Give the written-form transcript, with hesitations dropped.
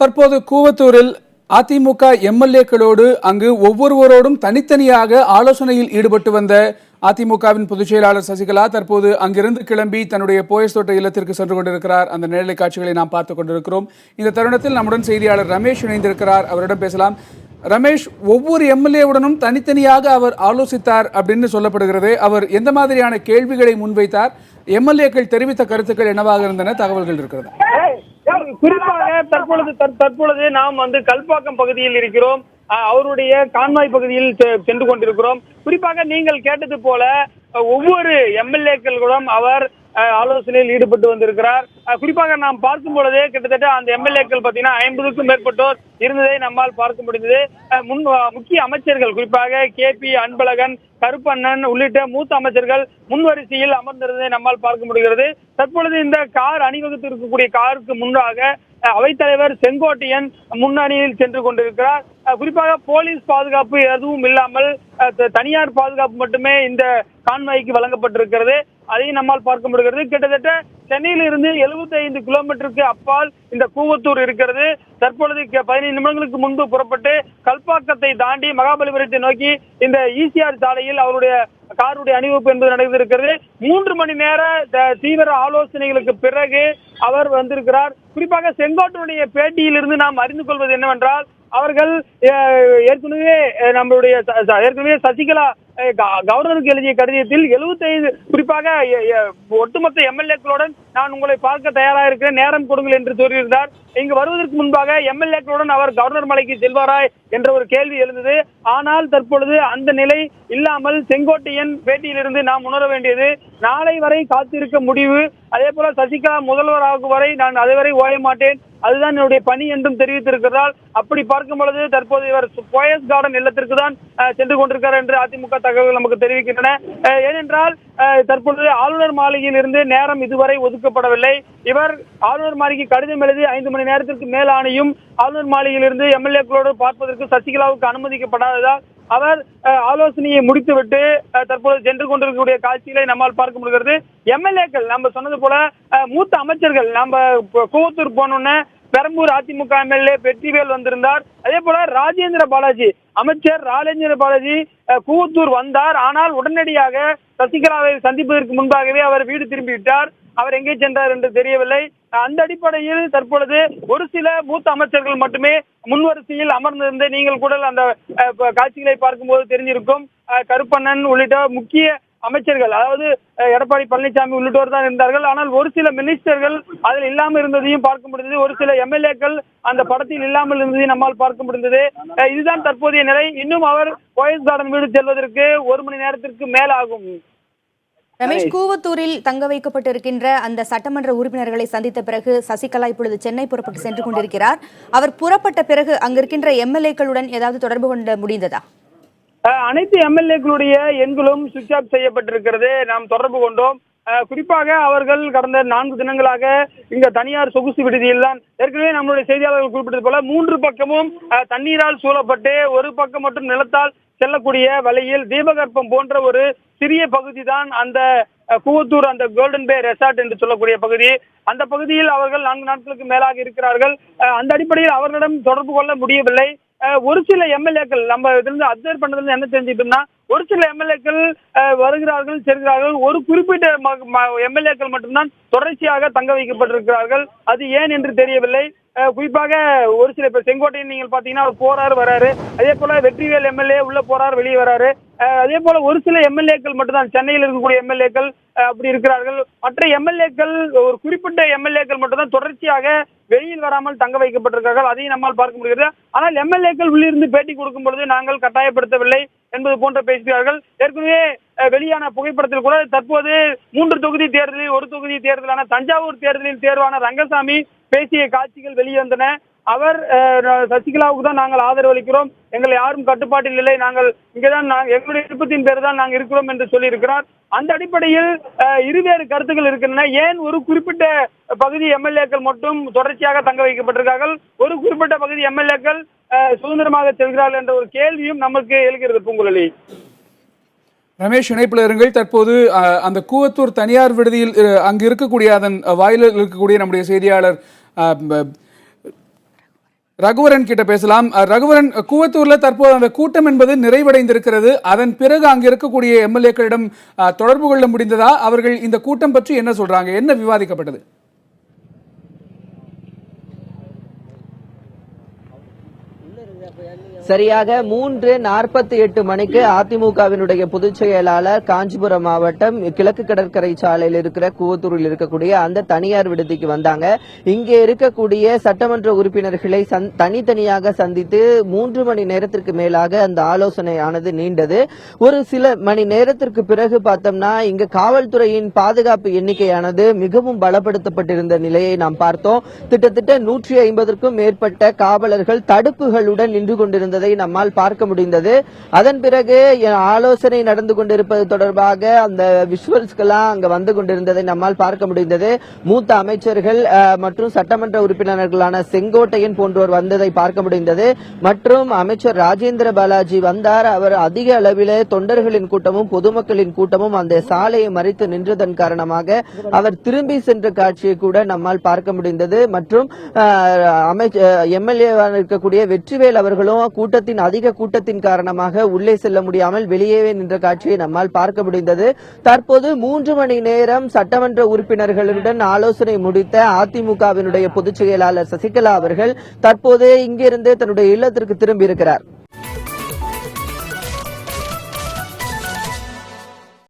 தற்போது கூவத்தூரில் அதிமுக எம்எல்ஏக்களோடு அங்கு ஒவ்வொருவரோடும் தனித்தனியாக ஆலோசனையில் ஈடுபட்டு வந்த அதிமுகவின் பொதுச் செயலாளர் சசிகலா தற்போது அங்கிருந்து கிளம்பி தன்னுடைய போயஸ் தோட்ட இல்லத்திற்கு சென்று கொண்டிருக்கிறார். அந்த நேரலை காட்சிகளை நாம் பார்த்துக் கொண்டிருக்கிறோம். இந்த தருணத்தில் நம்முடன் செய்தியாளர் ரமேஷ் இணைந்திருக்கிறார். அவரிடம் பேசலாம். ரமேஷ், ஒவ்வொரு எம்எல்ஏவுடனும் தனித்தனியாக அவர் ஆலோசித்தார் அப்படின்னு சொல்லப்படுகிறது. அவர் எந்த மாதிரியான கேள்விகளை முன்வைத்தார்? எம்எல்ஏக்கள் தெரிவித்த கருத்துக்கள் என்னவாக இருந்தன? தகவல்கள் இருக்கிறது. குறிப்பாக தற்பொழுது நாம் கல்பாக்கம் பகுதியில் இருக்கிறோம். அவருடைய கான்வாய் பகுதியில் சென்று கொண்டிருக்கிறோம். குறிப்பாக நீங்கள் கேட்டது போல ஒவ்வொரு எம்எல்ஏக்களுடன் அவர் ஆலோசனையில் ஈடுபட்டு வந்திருக்கிறார். குறிப்பாக நாம் பார்க்கும் பொழுதே கிட்டத்தட்ட அந்த எம்எல்ஏக்கள் பார்த்தீங்கன்னா 50க்கும் மேற்பட்டோர் இருந்ததை நம்மால் பார்க்க முடிந்தது. முக்கிய அமைச்சர்கள் குறிப்பாக கேபி அன்பழகன், கருப்பண்ணன் உள்ளிட்ட மூத்த அமைச்சர்கள் முன்வரிசையில் அமர்ந்திருந்ததை நம்மால் பார்க்க முடிகிறது. தற்பொழுது இந்த கார் அணிவகுத்து இருக்கக்கூடிய காருக்கு முன்னாக அவைத்தலைவர் செங்கோட்டையன் முன்னணியில் சென்று கொண்டிருக்கிறார். குறிப்பாக போலீஸ் பாதுகாப்பு எதுவும் இல்லாமல் தனியார் பாதுகாப்பு மட்டுமே இந்த கான்வாய்க்கு வழங்கப்பட்டிருக்கிறது. அதையும் நம்மால் பார்க்க முடிகிறது. கிட்டத்தட்ட சென்னையில் இருந்து 75 கிலோமீட்டருக்கு அப்பால் இந்த கூவத்தூர் இருக்கிறது. தற்பொழுது 15 நிமிடங்களுக்கு முன்பு புறப்பட்டு கல்பாக்கத்தை தாண்டி மகாபலிபுரத்தை நோக்கி இந்த ஈசிஆர் சாலையில் அவருடைய காருடைய அணிவகுப்பு என்பது நடந்திருக்கிறது. 3 மணி நேர தீவிர ஆலோசனைகளுக்கு பிறகு அவர் வந்திருக்கிறார். குறிப்பாக செங்கோட்டையுடைய பேட்டியிலிருந்து நாம் அறிந்து கொள்வது என்னவென்றால், அவர்கள் ஏற்கனவே சசிகலா கவர்னருக்கு எழுதிய கடிதத்தில் 75 குறிப்பாக ஒட்டுமொத்த எம்எல்ஏக்களுடன் நான் உங்களை பார்க்க தயாராக இருக்கிறேன், நேரம் கொடுங்கள் என்று கூறியிருந்தார். இங்கு வருவதற்கு முன்பாக எம்எல்ஏக்களுடன் அவர் கவர்னர் மலைக்கு செல்வாராய் என்ற ஒரு கேள்வி எழுந்தது. ஆனால் தற்பொழுது அந்த நிலை இல்லாமல் செங்கோட்டையன் பேட்டியிலிருந்து நாம் உணர வேண்டியது, நாளை வரை காத்திருக்க முடிவு, அதே போல சசிகலா முதல்வர் ஆகும் வரை நான் அதுவரை ஓய மாட்டேன், அதுதான் என்னுடைய பணி என்றும் தெரிவித்திருக்கிறார். அப்படி பார்க்கும் பொழுது தற்போது இவர் போயஸ் கார்டன் இல்லத்திற்கு தான் சென்று கொண்டிருக்கிறார் என்று அதிமுக தகவல்கள் நமக்கு தெரிவிக்கின்றன. ஏனென்றால் தற்பொழுது ஆளுநர் மாளிகையில் இருந்து நேரம் இதுவரை ஒதுக்கப்படவில்லை. இவர் ஆளுநர் மாளிகை கடிதம் எழுதி 5 மணி நேரத்திற்கு மேல் ஆணையும் ஆளுநர் மாளிகையில் இருந்து எம்எல்ஏக்களோடு பார்ப்பதற்கு சசிகலாவுக்கு அனுமதிக்கப்படாததால் அவர் ஆலோசனையை முடித்துவிட்டு தற்போது சென்று கொண்டிருக்கக்கூடிய காட்சிகளை நம்மால் பார்க்க முடிகிறது. எம்எல்ஏக்கள் நம்ம சொன்னது போல மூத்த அமைச்சர்கள் நம்ம கூவத்தூர் போனோன்னு பெரம்பூர் அதிமுக எம்எல்ஏ வெற்றிவேல் வந்திருந்தார். அதே போல ராஜேந்திர பாலாஜி அமைச்சர் ராஜேந்திர பாலாஜி கூவத்தூர் வந்தார். ஆனால் உடனடியாக சசிகலாவை சந்திப்பதற்கு முன்பாகவே அவர் வீடு திரும்பிவிட்டார். அவர் எங்கே சென்றார் என்று தெரியவில்லை. அந்த அடிப்படையில் தற்பொழுது ஒரு சில மூத்த அமைச்சர்கள் மட்டுமே முன்வரிசையில் அமர்ந்திருந்த நீங்கள் கூட அந்த காட்சிகளை பார்க்கும்போது தெரிஞ்சிருக்கும். கருப்பண்ணன் உள்ளிட்ட முக்கிய அமைச்சர்கள், அதாவது எடப்பாடி பழனிசாமி உள்ளிட்டோர் தான் இருந்தார்கள். ஆனால் ஒரு சில மினிஸ்டர்கள் அதில் இல்லாமல் இருந்ததையும் பார்க்க முடிந்தது. ஒரு சில எம்எல்ஏக்கள் அந்த படத்தில் இல்லாமல் இருந்ததையும் நம்மால் பார்க்க முடிந்தது. இதுதான் தற்போதைய நிலை. இன்னும் அவர் போயஸ் கார்டன் வீடு செல்வதற்கு 1 மணி நேரத்திற்கு மேலாகும். ரமேஷ், கூவத்தூரில் தங்க வைக்கப்பட்டிருக்கின்ற அந்த சட்டமன்ற உறுப்பினர்களை சந்தித்த பிறகு சசிகலா இப்பொழுது சென்னை புறப்பட்டு சென்று கொண்டிருக்கிறார். அவர் புறப்பட்ட பிறகு அங்கிருக்கின்ற எம்எல்ஏக்களுடன் ஏதாவது தொடர்பு கொள்ள முடிந்ததா? அனைத்து எம்எல்ஏக்களுடைய எண்களும் சுவிட்ச் ஆஃப் செய்யப்பட்டிருக்கிறது. நாம் தொடர்பு கொண்டோம். குறிப்பாக அவர்கள் கடந்த 4 தினங்களாக இங்க தனியார் சொகுசு விடுதியில் தான், ஏற்கனவே நம்மளுடைய செய்தியாளர்கள் குறிப்பிட்டது போல 3 பக்கமும் தண்ணீரால் சூழப்பட்டு ஒரு பக்கம் மட்டும் நிலத்தால் செல்லக்கூடிய வழியில் தீபகற்பம் போன்ற ஒரு சிறிய பகுதி தான் அந்த கூவத்தூர் அந்த கோல்டன் பே ரெசார்ட் என்று சொல்லக்கூடிய பகுதி. அந்த பகுதியில் அவர்கள் 4 நாட்களுக்கு மேலாக இருக்கிறார்கள். அந்த அடிப்படையில் அவர்களிடம் தொடர்பு கொள்ள முடியவில்லை. ஒரு சில எம்எல்ஏக்கள் நம்ம இதிலிருந்து அப்சர்வ் பண்ணதுல என்ன தெரிஞ்சுக்கிட்டோம்னா, ஒரு சில எம்எல்ஏக்கள் வருகிறார்கள் செல்கிறார்கள். ஒரு குறிப்பிட்ட எம்எல்ஏக்கள் மட்டும்தான் தொடர்ச்சியாக தங்க வைக்கப்பட்டிருக்கிறார்கள். அது ஏன் என்று தெரியவில்லை. குறிப்பாக ஒரு சில பேர் செங்கோட்டையன் நீங்கள் பாத்தீங்கன்னா அவர் போறாரு வராரு, அதே போல வெற்றிவேல் எம்எல்ஏ உள்ள போறாரு வெளியே வராரு. அதே போல ஒரு சில எம்எல்ஏக்கள் மட்டும்தான் சென்னையில் இருக்கக்கூடிய எம்எல்ஏக்கள் அப்படி இருக்கிறார்கள். மற்ற எம்எல்ஏக்கள் ஒரு குறிப்பிட்ட எம்எல்ஏக்கள் மட்டும்தான் தொடர்ச்சியாக வெளியில் வராமல் தங்க வைக்கப்பட்டிருக்கிறார்கள். அதையும் நம்மால் பார்க்க முடிகிறது. ஆனால் எம்எல்ஏக்கள் உள்ளிருந்து பேட்டி கொடுக்கும் பொழுது நாங்கள் கட்டாயப்படுத்தவில்லை என்பது போன்ற பேசுகிறார்கள். ஏற்கனவே வெளியான புகைப்படத்தில் கூட தற்போது 3 தொகுதி தேர்தலில் ஒரு தொகுதி தேர்தலான தஞ்சாவூர் தேர்தலில் தேர்வான ரங்கசாமி பேசிய காட்சிகள் வெளிவந்தன. அவர் சசிகலாவுக்கு தான் நாங்கள் ஆதரவு அளிக்கிறோம், எங்களை யாரும் கட்டுப்பாட்டில் இல்லை, நாங்கள் இங்கேதான் எங்களுடைய விருப்பத்தின் பேர் தான் நாங்கள் இருக்கிறோம் என்று சொல்லி இருக்கிறார். அந்த அடிப்படையில் இருவேறு கருத்துக்கள் இருக்கின்றன. ஏன் ஒரு குறிப்பிட்ட பகுதி எம்எல்ஏக்கள் மட்டும் தொடர்ச்சியாக தங்க வைக்கப்பட்டிருக்கார்கள், ஒரு குறிப்பிட்ட பகுதி எம்எல்ஏக்கள் சுதந்திரமாக செல்கிறார்கள் என்ற ஒரு கேள்வியும் நமக்கு எழுகிறது. பூங்குழலி, ரமேஷ் இணைப்பில் இருங்கள். தற்போது அந்த கூவத்தூர் தனியார் விடுதியில் அங்கு இருக்கக்கூடிய அதன் வாயிலில் இருக்கக்கூடிய நம்முடைய செய்தியாளர் ரகுவரன் கிட்ட பேசலாம். ரகுவரன், கூவத்தூர்ல தற்போது அந்த கூட்டம் என்பது நிறைவடைந்திருக்கிறது. அதன் பிறகு அங்க இருக்கக்கூடிய எம்எல்ஏக்களிடம் தொடர்பு கொள்ள முடிந்ததா? அவர்கள் இந்த கூட்டம் பற்றி என்ன சொல்றாங்க? என்ன விவாதிக்கப்பட்டது? சரியாக 3:48 மணிக்கு அதிமுகவினுடைய பொதுச் செயலாளர் காஞ்சிபுரம் மாவட்டம் கிழக்கு கடற்கரை சாலையில் இருக்கிற கூவத்தூரில் இருக்கக்கூடிய அந்த தனியார் விடுதிக்கு வந்தாங்க. இங்கே இருக்கக்கூடிய சட்டமன்ற உறுப்பினர்களை தனித்தனியாக சந்தித்து 3 மணி நேரத்திற்கு மேலாக அந்த ஆலோசனையானது நீண்டது. ஒரு சில மணி நேரத்திற்கு பிறகு பார்த்தோம்னா இங்க காவல்துறையின் பாதுகாப்பு எண்ணிக்கையானது மிகவும் பலப்படுத்தப்பட்டிருந்த நிலையை நாம் பார்த்தோம். கிட்டத்தட்ட 150க்கும் மேற்பட்ட காவலர்கள் தடுப்புகளுடன் நின்று கொண்டிருந்ததை நம்மால் பார்க்க முடிந்தது. அதன் பிறகு ஆலோசனை நடந்து கொண்டிருப்பது தொடர்பாக அந்த விஷுவல்ஸ்கெல்லாம் அங்க வந்து கொண்டிருந்ததை நம்மால் பார்க்க முடிந்தது. மூத்த அமைச்சர்கள் மற்றும் சட்டமன்ற உறுப்பினர்களான செங்கோட்டையன் போன்றோர் வந்ததை பார்க்க முடிந்தது. மற்றும் அமைச்சர் ராஜேந்திர பாலாஜி வந்தார். அவர் அதிக அளவிலே தொண்டர்களின் கூட்டமும் பொதுமக்களின் கூட்டமும் அந்த சாலையை மறித்து நின்றதன் காரணமாக அவர் திரும்பி சென்ற காட்சியை கூட நம்மால் பார்க்க முடிந்தது. மற்றும் எம்எல்ஏ இருக்கக்கூடிய வெற்றிவேல் அவர்களும் அதிக கூட்டத்தின் காரணமாக உள்ளே செல்ல முடியாமல் வெளியே நின்ற காட்சியை நம்மால் பார்க்க முடிந்தது. தற்போது 3 மணி நேரம் சட்டமன்ற உறுப்பினர்களுடன் ஆலோசனை முடித்த அதிமுகவினுடைய பொதுச் செயலாளர் சசிகலா அவர்கள் தற்போது இங்கிருந்து தன்னுடைய இல்லத்திற்கு திரும்பி இருக்கிறார்.